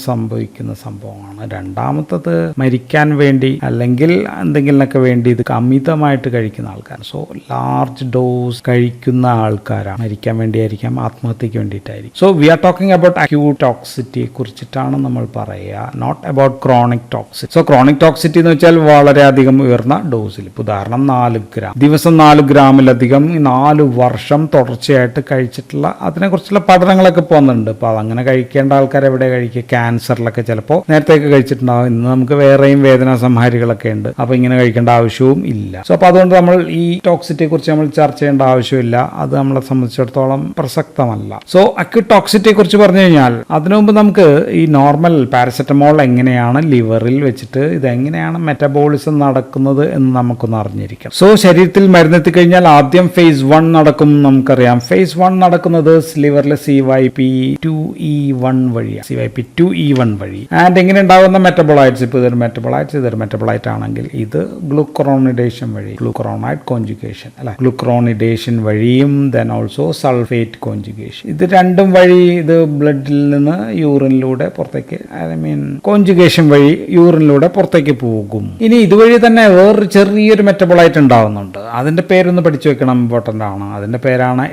സംഭവിക്കുന്ന സംഭവമാണ്. രണ്ടാമത്തത് മരിക്കാൻ വേണ്ടി അല്ലെങ്കിൽ എന്തെങ്കിലുമൊക്കെ വേണ്ടി ഇത് അമിതമായിട്ട് കഴിക്കുന്ന ആൾക്കാർ. സോ ലാർജ് ഡോസ് കഴിക്കുന്ന ആൾക്കാരാണ്. മരിക്കാൻ വേണ്ടിയായിരിക്കാം, ആത്മഹത്യക്ക് വേണ്ടിയിട്ടായിരിക്കും. So we are talking about acute ടോക്സിറ്റിയെ കുറിച്ചിട്ടാണ് നമ്മൾ പറയുക, not about chronic toxicity. So chronic toxicity എന്ന് വെച്ചാൽ വളരെയധികം ഉയർന്ന ഡോസിൽ, ഉദാഹരണം 4 ഗ്രാം ദിവസം, 4 ഗ്രാമിലധികം 4 വർഷം തുടർച്ചയായിട്ട് കഴിച്ചിട്ടുള്ള അതിനെക്കുറിച്ചുള്ള പഠനങ്ങളൊക്കെ പോകുന്നുണ്ട്. അപ്പോൾ അതങ്ങനെ കഴിക്കേണ്ട ആൾക്കാർ എവിടെ കഴിക്കുക? ക്യാൻസറിലൊക്കെ ചിലപ്പോൾ നേരത്തെയൊക്കെ കഴിച്ചിട്ടുണ്ടാവും. ഇന്ന് നമുക്ക് വേറെയും വേദനാ സംഹാരികളൊക്കെ ഉണ്ട്, അപ്പോൾ ഇങ്ങനെ കഴിക്കേണ്ട ആവശ്യവും ഇല്ല. സോ അപ്പോൾ അതുകൊണ്ട് നമ്മൾ ഈ ടോക്സിറ്റിയെ കുറിച്ച് നമ്മൾ ചർച്ച ചെയ്യേണ്ട ആവശ്യമില്ല, അത് നമ്മളെ സംബന്ധിച്ചിടത്തോളം പ്രസക്തമല്ല. സോ അക്യൂട്ട് ടോക്സിറ്റിയെ കുറിച്ച് പറഞ്ഞു കഴിഞ്ഞാൽ അതിനു മുമ്പ് നമുക്ക് ഈ നോർമൽ പാരസെറ്റമോൾ എങ്ങനെയാണ് ലിവറിൽ വെച്ചിട്ട് ഇതെങ്ങനെയാണ് മെറ്റബോളിസം നടക്കുന്നത് എന്ന് നമുക്കൊന്ന് അറിഞ്ഞിരിക്കാം. സോ ശരീരത്തിൽ മരുന്നെത്തി കഴിഞ്ഞാൽ ആദ്യം ഫേസ് 1 നടക്കും. നമുക്കറിയാം ഫേസ് 1 നടക്കുന്നത് ലിവറിലെ CYP2E1 വഴിയാണ്. CYP2E1 വഴി. ആൻഡ് എങ്ങനെ ഉണ്ടാകുന്ന മെറ്റബോളൈറ്റ്സ്, ഇപ്പോൾ ഇതൊരു മെറ്റബോളൈറ്റ് ആണെങ്കിൽ ഇത് ഗ്ലൂക്കറോണിഡേഷൻ വഴി, ഗ്ലൂക്കറോണൈഡ് കോൺജുഗേഷൻ അല്ല, ഗ്ലൂക്കറോണിഡേഷൻ വഴിയും ദെൻ ഓൾസോ സൾഫേറ്റ് കോൺജുഗേഷൻ, ഇത് രണ്ടും വഴി ഇത് ബ്ലഡിൽ നിന്ന് യൂറിനിലൂടെ പുറത്തേക്ക്, കോൺജുഗേഷൻ വഴി യൂറിനിലൂടെ പുറത്തേക്ക് പോകും. ഇനി ഇതുവഴി തന്നെ വേറൊരു ചെറിയൊരു മെറ്റബോളൈറ്റ് ഉണ്ടാവുന്നുണ്ട്. അതിന്റെ പേരൊന്ന് പഠിച്ചു വെക്കണം, ഇമ്പോർട്ടന്റ് ആണ്. അതിന്റെ പേരാണ്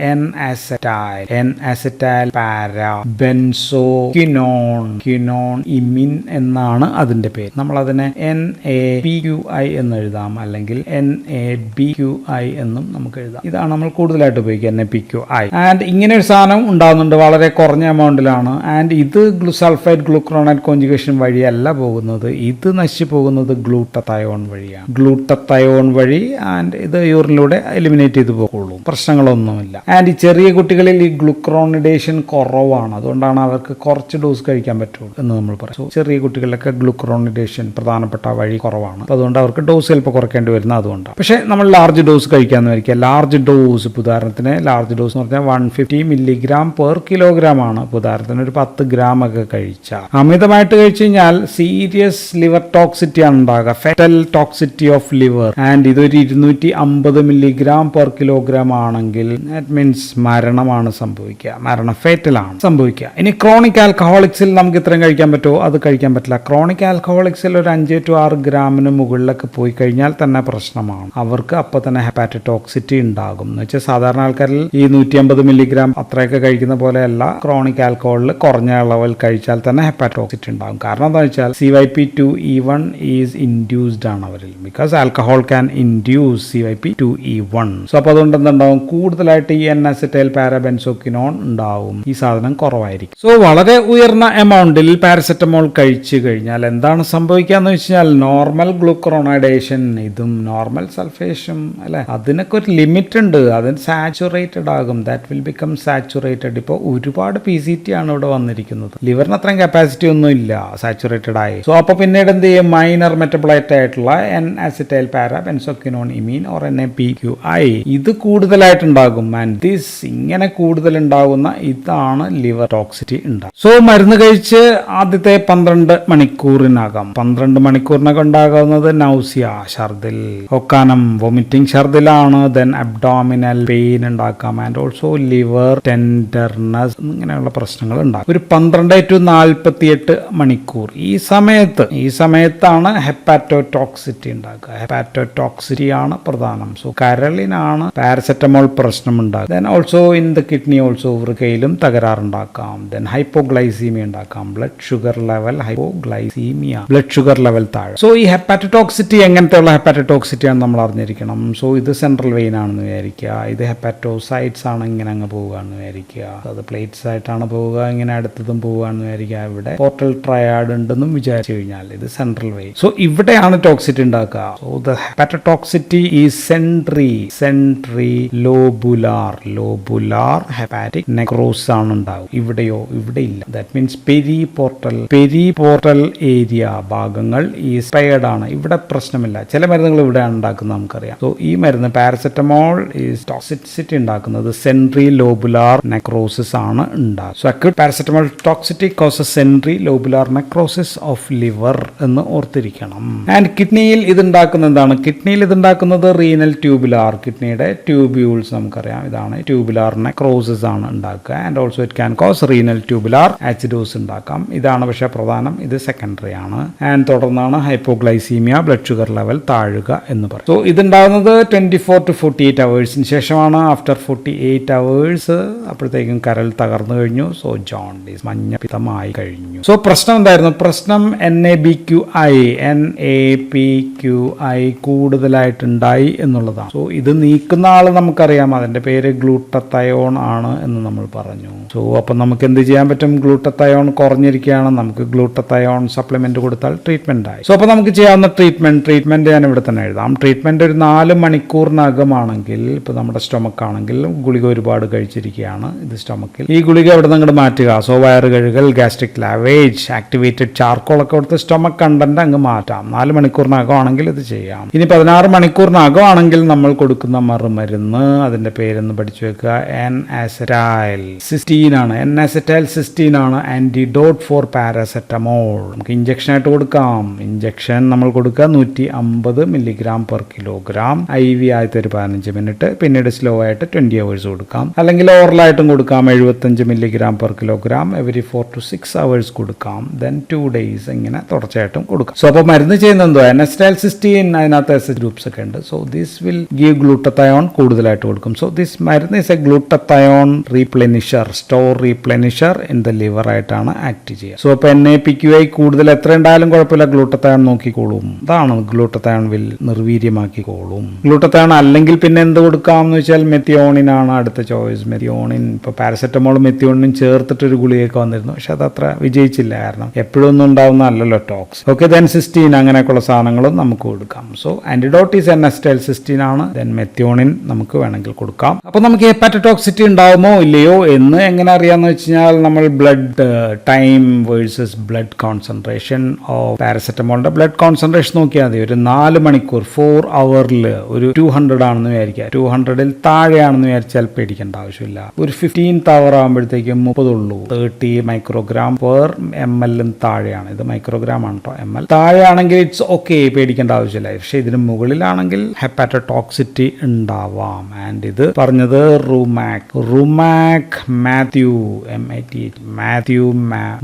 N-acetyl para ബെൻസോ ക്വിനോൺ ഇമിൻ എന്നാണ് അതിന്റെ പേര്. നമ്മൾ അതിനെ NABQI എന്ന് എഴുതാം, അല്ലെങ്കിൽ NABQI എന്നും നമുക്ക് എഴുതാം. ഇതാണ് നമ്മൾ കൂടുതലായിട്ട് ഉപയോഗിക്കുക, NABQI. ആൻഡ് ഇങ്ങനെ ഒരു സാധനം ഉണ്ടാകുന്നുണ്ട്, വളരെ കുറഞ്ഞ എമൗണ്ടിലാണ്. ആൻഡ് ഇത് സൾഫൈഡ് ഗ്ലൂക്കറോണൈഡ് കോൺജുഗേഷൻ വഴിയല്ല പോകുന്നത്, ഇത് നശിച്ചു പോകുന്നത് ഗ്ലൂട്ടത്തയോൺ വഴിയാണ്. ഗ്ലൂട്ടത്തയോൺ വഴി ആൻഡ് ഇത് യൂറിനിലൂടെ എലിമിനേറ്റ് ചെയ്ത് പോകുള്ളൂ, പ്രശ്നങ്ങളൊന്നുമില്ല. ആൻഡ് ഈ ചെറിയ കുട്ടികളിൽ ഈ ഗ്ലൂക്കറോണിഡേഷൻ കുറവാണ്, അതുകൊണ്ടാണ് അവർക്ക് കുറച്ച് ഡോസ് കഴിക്കാൻ പറ്റുള്ളൂ എന്ന് നമ്മൾ പറയും. സോ ചെറിയ കുട്ടികളിലൊക്കെ ഗ്ലൂക്കറോണിഡേഷൻ പ്രധാനപ്പെട്ട വഴി കുറവാണ്, അതുകൊണ്ട് അവർക്ക് ഡോസ് ചിലപ്പോൾ കുറയ്ക്കേണ്ടി വരുന്നത് അതുകൊണ്ടാണ്. പക്ഷേ നമ്മൾ ലാർജ് ഡോസ് കഴിക്കാമെന്ന് വരിക. ലാർജ് ഡോസ്, ഉദാഹരണത്തിന് ലാർജ് ഡോസ് എന്ന് പറഞ്ഞാൽ 150 മില്ലിഗ്രാം പെർ കിലോഗ്രാം ആണ്. ഉദാഹരണത്തിന് ഒരു 10 ഗ്രാം ഒക്കെ കഴിച്ചാൽ, അമിതമായിട്ട് കഴിച്ചു കഴിഞ്ഞാൽ സീരിയസ് ലിവർ ടോക്സിറ്റി ആണ് ഉണ്ടാകുക, foetal toxicity of liver. And ഇതൊരു 250 മില്ലിഗ്രാം പെർ കിലോഗ്രാം ആണെങ്കിൽ ദാറ്റ് മീൻസ് മരണമാണ് സംഭവിക്കുക, മരണം ഫേറ്റലാണ് സംഭവിക്കുക. ഇനി ക്രോണിക് ആൽക്കഹോളിക്സിൽ നമുക്ക് ഇത്രയും കഴിക്കാൻ പറ്റുമോ? അത് കഴിക്കാൻ പറ്റില്ല. ക്രോണിക് ആൽക്കഹോളിക്സിൽ ഒരു 5 to 6 ഗ്രാമിന് മുകളിലൊക്കെ പോയി കഴിഞ്ഞാൽ തന്നെ പ്രശ്നമാണ്. അവർക്ക് അപ്പോൾ തന്നെ ഹെപ്പാറ്റോക്സിറ്റി ഉണ്ടാകും. എന്ന് വെച്ചാൽ സാധാരണ ആൾക്കാരിൽ ഈ 150 മില്ലിഗ്രാം അത്രയൊക്കെ കഴിക്കുന്ന പോലെയല്ല ക്രോണിക് ആൽക്കഹോൾ ആൽക്കഹോളിൽ കുറഞ്ഞ അളവിൽ കഴിച്ചാൽ തന്നെ ഹെപ്പാറ്റോക്സിറ്റി ഉണ്ടാകും. കാരണം എന്താ വെച്ചാൽ CYP2E1 ഈസ് ഇൻഡ്യൂസ്ഡ് ആണ് അവരിൽ, because alcohol can induce CYP2E1. So അപ്പോൾ അതുകൊണ്ട് എന്തുണ്ടാവും, കൂടുതലായിട്ട് ഈ N-അസറ്റൈൽ പാരാബെൻസോക്വിനോൺ ഉണ്ടാവും. ഈ സാധനം കുറവായിരിക്കും. സോ വളരെ ഉയർന്ന എമൗണ്ടിൽ പാരസെറ്റമോൾ കഴിച്ചു കഴിഞ്ഞാൽ എന്താണ് സംഭവിക്കാന്ന് വെച്ചാൽ നോർമൽ ഗ്ലൂക്കറോണൈഡേഷൻ, ഇതും നോർമൽ സൾഫേഷനും അല്ലെ, അതിനൊക്കെ ഒരു ലിമിറ്റ് ഉണ്ട്. അതിന് സാച്ചുറേറ്റഡ് ആകും, ദാറ്റ് വിൽ ബിക്കം സാച്ചുറേറ്റഡ്. ഇപ്പോൾ ഒരുപാട് PCT ആണ് ഇവിടെ വന്നിരിക്കുന്നത്. ലിവറിന് അത്രയും കപ്പാസിറ്റി ഒന്നും ഇല്ല, സാച്ചുറേറ്റഡ് ആയി. സോ അപ്പോൾ പിന്നീട് എന്ത് ചെയ്യും, മൈനർ മെറ്റബോളൈറ്റ് ആയിട്ടുള്ള N-അസറ്റൈൽ പാരാബെൻസോക്വിനോൺ ഇമീൻ ഓർ NAPQI ഇത് കൂടുതലായിട്ടുണ്ടാകും. ആൻഡ് ദിസ് ഇങ്ങനെ കൂടുതൽ ഉണ്ടാകുന്ന ഇതാണ് ലിവർ ടോക്സിറ്റി ഉണ്ടാകും. സോ മരുന്ന് കഴിച്ച് ആദ്യത്തെ 12 മണിക്കൂറിനകം 12 മണിക്കൂറിനകം ഉണ്ടാകുന്നത് നൗസിയ, ഛർദിൽ, ഒക്കാനം, വൊമിറ്റിംഗ്, ഛർദിലാണ്. ദെൻ അബ്ഡോമിനൽ പെയിൻ ഉണ്ടാക്കാം ആൻഡ് ഓൾസോ ലിവർ ടെൻഡർനെസ്, ഇങ്ങനെയുള്ള പ്രശ്നങ്ങൾ ഉണ്ടാകും. ഒരു 12 to 48 മണിക്കൂർ ഈ സമയത്താണ് ഹെപ്പാറ്റോടോക്സിറ്റി ഉണ്ടാക്കുക. ഹെപ്പാറ്റോടോക്സിറ്റി ആണ് പ്രധാനം. സോ കരളിനാണ് പാരസെറ്റമോൾ പ്രശ്നം ഉണ്ടാകുക. Then also in the kidney also വൃക്കയിലും തകരാറുണ്ടാക്കാം. ദെൻ ഹൈപ്പോഗ്ലൈസീമിയ ഉണ്ടാക്കാം, blood sugar level, hypoglycaemia, blood sugar level താഴെ. സോ ഈ ഹെപ്പാറ്റോടോക്സിറ്റി എങ്ങനത്തെയുള്ള ഹെപ്പാറ്റോടോക്സിറ്റി ആണ് നമ്മൾ അറിഞ്ഞിരിക്കണം. സോ ഇത് സെൻട്രൽ വെയിൻ ആണെന്ന് വിചാരിക്കുക, ഇത് ഹെപ്പാറ്റോസൈറ്റ്സ് ആണ് ഇങ്ങനെ അങ്ങ് പോവുകയാണെന്ന് വിചാരിക്കുക, അത് പ്ലേറ്റ്സ് ആയിട്ടാണ് പോവുക, ഇങ്ങനെ അടുത്തതും പോവുകയാണെന്ന് വിചാരിക്കുക. ഇവിടെ പോർട്ടൽ ട്രയാഡ് ഉണ്ടെന്നും വിചാരിച്ചു കഴിഞ്ഞാൽ ഇത് സെൻട്രൽ വെയിൻ. സോ ഇവിടെയാണ് ടോക്സിറ്റി ഉണ്ടാക്കുക. So the hepatotoxicity is centrilobular hepatic necrosis ആണ് ഉണ്ടാവും. ഇവിടെയോ, ഇവിടെ ഇല്ല. ദാറ്റ് മീൻസ് പെരിപോർട്ടൽ ഏരിയ ഭാഗങ്ങൾ ഈ സ്പെയർഡ് ആണ്, ഇവിടെ പ്രശ്നമില്ല. ചില മരുന്നുകൾ ഇവിടെയാണ് ഉണ്ടാക്കുന്നത് നമുക്കറിയാം. സോ ഈ മരുന്ന് പാരസെറ്റമോൾ ഈസ് ടോക്സിസിറ്റി ഉണ്ടാക്കുന്നത് സെൻട്രി ലോബുലാർ നെക്രോസിസ് ആണ് ഉണ്ടാകുക. So acute paracetamol toxicity causes centrilobular necrosis of liver എന്ന് ഓർത്തിരിക്കണം. ആൻഡ് കിഡ്നിയിൽ ഇതുണ്ടാക്കുന്ന എന്താണ്, കിഡ്നിയിൽ ഇതുണ്ടാക്കുന്നത് റീനൽ ട്യൂബുലാർ, കിഡ്നിയുടെ ട്യൂബ്യൂൾസ് നമുക്കറിയാം, ഇതാണ് ട്യൂബുലാർ നെക്രോസിസ് ആണ് ഉണ്ടാക്കുക. And also it can cause renal tubular acidosis ഉണ്ടാക്കാം. ഇതാണ് പക്ഷേ പ്രധാനം, ഇത് സെക്കൻഡറി ആണ്. ആൻഡ് തുടർന്നാണ് ഹൈപ്പോഗ്ലൈസീമിയ, ബ്ലഡ് ഷുഗർ ലെവൽ താഴുക എന്ന് പറയും. സോ ഇതുണ്ടാകുന്നത് 24 to 48 അവേഴ്സിന് ശേഷമാണ്. ആഫ്റ്റർ 48 അവേഴ്സ് അപ്പോഴത്തേക്കും കരൾ തകർന്നു കഴിഞ്ഞു. സോ ജോണ്ടിസ്, മഞ്ഞപ്പിത്തമായി കഴിഞ്ഞു. സോ പ്രശ്നം എന്തായിരുന്നു, പ്രശ്നം NAPQI കൂടുതലായിട്ടുണ്ടായി എന്നുള്ളതാണ്. സോ ഇത് നീക്കുന്ന ആൾ നമുക്കറിയാം, അതിന്റെ പേര് ഗ്ലൂട്ടത്തയോൺ ആണ് എന്ന് നമ്മൾ പറഞ്ഞു. സോ അപ്പം നമുക്ക് എന്ത് ചെയ്യാൻ പറ്റും, ഗ്ലൂട്ടത്തയോൺ കുറഞ്ഞിരിക്കുകയാണ്, നമുക്ക് ഗ്ലൂട്ടത്തയോൺ സപ്ലിമെന്റ് കൊടുത്താൽ ട്രീറ്റ്മെന്റ് ആയി. സോ അപ്പോൾ നമുക്ക് ചെയ്യാവുന്ന ട്രീറ്റ്മെന്റ് ഞാൻ ഇവിടെ തന്നെ എഴുതാം. ട്രീറ്റ്മെന്റ് ഒരു 4 മണിക്കൂറിനകമാണെങ്കിൽ, ഇപ്പോൾ നമ്മുടെ സ്റ്റൊമക്ക് ആണെങ്കിൽ ഗുളിക ഒരുപാട് കഴിച്ചിരിക്കുകയാണ്, ഇത് സ്റ്റൊമക്കിൽ, ഈ ഗുളിക ഇവിടെ നിന്ന് അങ്ങോട്ട് മാറ്റുക. സോ വയറ് കഴുകൽ, ഗാസ്ട്രിക് ലാവേജ്, ആക്ടിവേറ്റഡ് ചാർക്കോൾ ഒക്കെ കൊടുത്ത് സ്റ്റൊമക്ക് കണ്ടന്റ് അങ്ങ് മാറ്റാം. 4 മണിക്കൂറിനകമാണെങ്കിൽ ഇത് ചെയ്യാം. ഇനി 16 മണിക്കൂറിനകമാണെങ്കിൽ നമ്മൾ കൊടുക്കുന്ന മറുമരുന്ന്, അതിന്റെ പേരെന്ന് പഠിച്ചു വെക്കുക, N-അസറ്റൈൽ സിസ്റ്റീൻ ആണ്. N-അസറ്റൈൽ സിസ്റ്റീൻ ആണ് ആന്റിഡോട്ട് ഫോർ പാരസെറ്റമോൾ. നമുക്ക് ഇഞ്ചക്ഷൻ ആയിട്ട് കൊടുക്കാം. ഇഞ്ചക്ഷൻ നമ്മൾ കൊടുക്കുക 150 mg/kg, IV ആയിട്ട് ഒരു 15 മിനിറ്റ്, പിന്നീട് സ്ലോ ആയിട്ട് 20 hours കൊടുക്കാം. അല്ലെങ്കിൽ ഓറലായിട്ടും കൊടുക്കാം, 75 mg/kg എവരി 4 to 6 hours കൊടുക്കാം. ദെൻ 2 days ഇങ്ങനെ തുടർച്ചയായിട്ടും കൊടുക്കാം. സോ അപ്പോൾ മരുന്ന് ചെയ്യുന്നത് എന്തോ, N-അസറ്റൈൽ സിസ്റ്റീൻ, അതിനകത്ത് SH ഗ്രൂപ്പ്സ് ഒക്കെ ഉണ്ട്. So this will give glutathione കൂടുതലായിട്ട് കൊടുക്കും. സോ ദിസ് മരുന്ന് is a glutathione replenisher, store replenisher in the liver ആയിട്ടാണ് ആക്ട് ചെയ്യുക. സോ അപ്പോൾ NAPQI കൂടുതൽ എത്ര ഉണ്ടായാലും കുഴപ്പമില്ല, ഗ്ലൂട്ടത്തയോൺ നോക്കിക്കോളും. അതാണ് ഗ്ലൂട്ടത്തയോൺ വിൽ നിർവീര്യമാക്കിക്കോളും. ഗ്ലൂട്ടത്തയോൺ അല്ലെങ്കിൽ പിന്നെ എന്ത് കൊടുക്കാം എന്ന് വെച്ചാൽ മെത്തിയോണിൻ ആണ് അടുത്ത ചോയ്സ്. മെത്തിയോണിൻ, ഇപ്പോൾ പാരസെറ്റമോളും മെത്തിയോണിനും ചേർത്തിട്ടൊരു ഗുളികയൊക്കെ വന്നിരുന്നു, പക്ഷെ അത് അത്ര വിജയിച്ചില്ല. കാരണം എപ്പോഴും ഒന്നും ഉണ്ടാവുന്ന അല്ലല്ലോ ടോക്സ്. ഓക്കെ, ദെൻ സിസ്റ്റീൻ, അങ്ങനെയൊക്കെയുള്ള സാധനങ്ങളും നമുക്ക് കൊടുക്കാം. സോ ആന്റിഡോട്ട് ഈസ് N-അസറ്റൈൽ സിസ്റ്റീൻ ആണ്. ദെൻ മെത്തിയോണിൻ നമുക്ക് വേണമെങ്കിൽ കൊടുക്കാം. അപ്പോൾ നമുക്ക് ഹെപ്പാറ്റോടോക്സിറ്റി ഉണ്ടാവുമോ ഇല്ലയോ എന്ന് എങ്ങനെ അറിയാമെന്ന് വെച്ച് കഴിഞ്ഞാൽ, നമ്മൾ blood time versus blood concentration of പാരസെറ്റമോളിന്റെ ബ്ലഡ് കോൺസെൻട്രേഷൻ നോക്കിയാൽ മതി. ഒരു 4 മണിക്കൂർ 4 hours ഒരു 200 ആണെന്ന് വിചാരിക്കുക, 200-ൽ താഴെയാണെന്ന് വിചാരിച്ചാൽ പേടിക്കേണ്ട ആവശ്യമില്ല. ഒരു 15th hour ആകുമ്പോഴത്തേക്കും 30 ഉള്ളൂ. 30 microgram/ml താഴെയാണ്, ഇത് മൈക്രോഗ്രാം ആണ് കേട്ടോ, ml താഴെയാണെങ്കിൽ ഇറ്റ്സ് ഓക്കെ, പേടിക്കേണ്ട ആവശ്യമില്ല. പക്ഷേ ഇതിന് മുകളിലാണെങ്കിൽ ഹെപ്പാറ്റോടോക്സിറ്റി ഉണ്ടാവാം. ആൻഡ് ഇത് പറഞ്ഞത് റുമാക് മാത്യു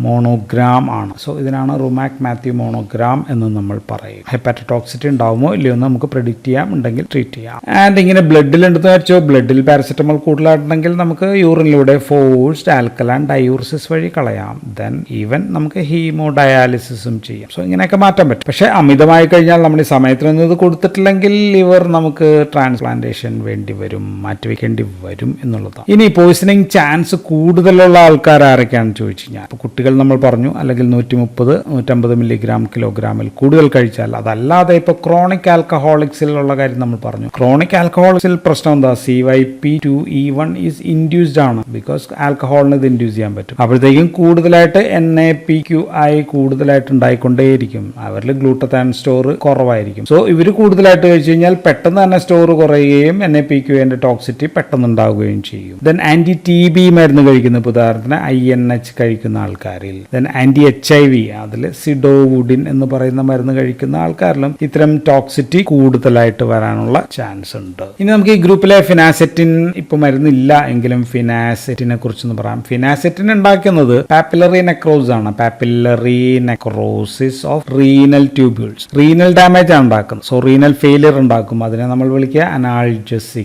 മോണോഗ്രാം ആണ്. സോ ഇതിനാണ് റുമാക് മാത്യു മോണോഗ്രാം എന്ന് നമ്മൾ പറയും. ഹെപ്പാറ്റോടോക്സിറ്റി ഉണ്ടാവുമോ ഇല്ലയോ എന്ന് നമുക്ക് പ്രെഡിക്റ്റ് ചെയ്യാം, ഉണ്ടെങ്കിൽ ട്രീറ്റ് ചെയ്യാം. ആൻഡ് ഇങ്ങനെ ബ്ലഡിൽ ഉണ്ടെന്ന് വെച്ചോ, ബ്ലഡിൽ പാരസെറ്റമോൾ കൂടുതലായിട്ടുണ്ടെങ്കിൽ നമുക്ക് യൂറിനിലൂടെ ഫോഴ്സ്ഡ് ആൽക്കലൈൻ ആൻഡ് ഡയൂറിസിസ് വഴി കളയാം. ദെൻ ഈവൻ നമുക്ക് ഹീമോ ഡയാലിസിസും ചെയ്യാം. സോ ഇങ്ങനെയൊക്കെ മാറ്റാൻ പറ്റും. പക്ഷെ അമിതമായി കഴിഞ്ഞാൽ നമ്മൾ ഈ സമയത്തിനൊന്നും ഇത് കൊടുത്തിട്ടില്ലെങ്കിൽ ലിവർ നമുക്ക് ട്രാൻസ്പ്ലാന്റേഷൻ വേണ്ടി വരും, മാറ്റിവെക്കേണ്ടി വരും എന്നുള്ളതാണ്. ഇനി പോയിസണിങ് ചാൻസ് കൂടുതലുള്ള ആൾക്കാർ ആരൊക്കെയാണെന്ന് ചോദിച്ചു കഴിഞ്ഞാൽ, ഇപ്പോൾ കുട്ടികൾ നമ്മൾ പറഞ്ഞു, അല്ലെങ്കിൽ 130-150 മില്ലിഗ്രാം കിലോഗ്രാമിൽ കൂടുതൽ കഴിച്ചാൽ, അതല്ലാതെ ഇപ്പോൾ ക്രോണിക് ആൽക്കഹോളിക്സിലുള്ള കാര്യം നമ്മൾ പറഞ്ഞു. ക്രോണിക് ആൽക്കഹോളിക്സിൽ പ്രശ്നം എന്താ, CYP2E1 ഈസ് ഇൻഡ്യൂസ്ഡ് ആണ്. ബിക്കോസ് ആൽക്കഹോളിന് ഇത് ഇൻഡ്യൂസ് ചെയ്യാൻ പറ്റും. അപ്പോഴത്തേക്കും കൂടുതലായിട്ട് NAPQI കൂടുതലായിട്ട് ഉണ്ടായിക്കൊണ്ടേയിരിക്കും. അവരിൽ ഗ്ലൂട്ടത്താൻ സ്റ്റോർ കുറവായിരിക്കും. സോ ഇവർ കൂടുതലായിട്ട് കഴിച്ചു കഴിഞ്ഞാൽ പെട്ടെന്ന് തന്നെ സ്റ്റോർ കുറയുകയും NAPQIന്റെ ടോക്സിറ്റി പെട്ടെന്ന് ഉണ്ടാവുകയും ചെയ്യും. ദെൻ anti-TB മരുന്ന് കഴിക്കുന്ന, ഉദാഹരണത്തിന് INH കഴിക്കുന്ന ആൾക്കാരിൽ, ദെൻ anti-HIV അതിൽ സിഡോവുഡിൻ എന്ന് പറയുന്ന മരുന്ന് കഴിക്കുന്ന ആൾക്കാരിലും ഇത്തരം ടോക്സിറ്റി കൂടുതലായിട്ട് വരാനുള്ള ചാൻസ് ഉണ്ട്. ഇനി നമുക്ക് ഈ ഗ്രൂപ്പിലെ ഫിനാസെറ്റിൻ ഇപ്പൊ മരുന്നില്ല എങ്കിലും ഫിനാസെറ്റിനെ കുറിച്ചൊന്ന് പറയാം. ഫിനാസെറ്റിൻ ഉണ്ടാക്കുന്നത് പാപ്പിലറി നെക്രോസ് ആണ്. Papillary necrosis of renal tubules. Renal damage ആണ് ഉണ്ടാക്കുന്നത്. സോ റീനൽ ഫെയിലിയർ ഉണ്ടാക്കും. അതിനെ നമ്മൾ വിളിക്കുക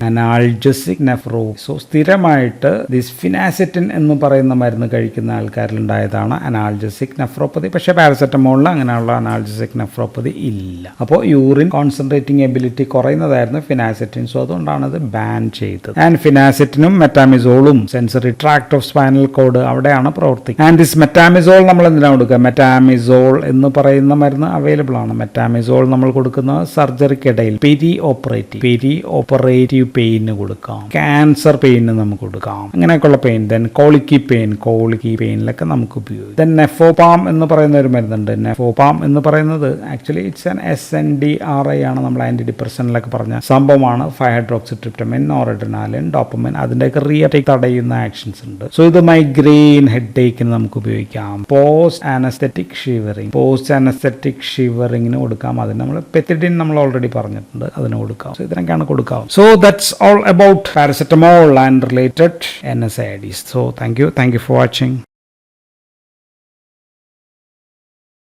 അനാൾജസിക് നെഫ്രോസിസ്. സോ സ്ഥിരമായിട്ട് ദിസ് ഫിനാസെറ്റിൻ എന്ന് പറയുന്ന മരുന്ന് കഴിക്കുന്ന ആൾക്കാരിൽ ഉണ്ടായതാണ് അനാൾജസിക് നെഫ്രോപ്പതി. പക്ഷേ പാരസെറ്റമോളിൽ അങ്ങനെയുള്ള അനാൾജസിക് നെഫ്രോപ്പതി ഇല്ല. അപ്പോൾ യൂറിൻ കോൺസെൻട്രേറ്റിംഗ് എബിലിറ്റി കുറയുന്നതായിരുന്നു ഫിനാസെറ്റിൻ. സോ അതുകൊണ്ടാണ് ഇത് ബാൻ ചെയ്തത്. ആൻഡ് ഫിനാസെറ്റിനും മെറ്റാമിസോളും sensory tract of spinal cord അവിടെയാണ് പ്രവർത്തിക്കുന്നത്. ആൻഡ് ദിസ് മെറ്റാമിസോൾ നമ്മൾ എന്തിനാണ് കൊടുക്കുക? മെറ്റാമിസോൾ എന്ന് പറയുന്ന മരുന്ന് അവൈലബിൾ ആണ്. മെറ്റാമിസോൾ നമ്മൾ കൊടുക്കുന്ന സർജറിക്കിടയിൽ പെരി ഓപ്പറേറ്റീവ് പെയിന് കൊടുക്കാം, ക്യാൻസർ പെയിന് നമുക്ക് കൊടുക്കാം, അങ്ങനെയൊക്കെയുള്ള പെയിൻ. ദെൻ കോളിക്കി പെയിനിലൊക്കെ നമുക്ക് ഉപയോഗിക്കാം. ദെൻ നെഫോപാം എന്ന് പറയുന്ന ഒരു മരുന്നുണ്ട്. നെഫോപാം എന്ന് പറയുന്നത് ആക്ച്വലി ഇറ്റ്സ് ആൻ SNDRI ആണ്. നമ്മൾ ആന്റി ഡിപ്രഷനിലൊക്കെ പറഞ്ഞ സംഭവമാണ്. 5-ഹൈഡ്രോക്സിട്രിപ്റ്റമിൻ, നോറഡ്രിനാലിൻ, ഡോപ്പമിൻ, അതിൻ്റെയൊക്കെ റീഅറ്റേക്ക് തടയുന്ന ആക്ഷൻസ് ഉണ്ട്. സോ ഇത് മൈഗ്രെയിൻ, ഹെഡേക്കിന് നമുക്ക് ഉപയോഗിക്കാം. പോസ്റ്റ് അനസ്തെറ്റിക് ഷിവറിങ്ങിന് കൊടുക്കാം. അതിന് നമ്മൾ പെത്തിഡിൻ നമ്മൾ ഓൾറെഡി പറഞ്ഞിട്ടുണ്ട്, അതിന് കൊടുക്കാം. സോ ഇതിനൊക്കെയാണ് കൊടുക്കാം. So that's all about paracetamol and related NSAIDs. So thank you for watching.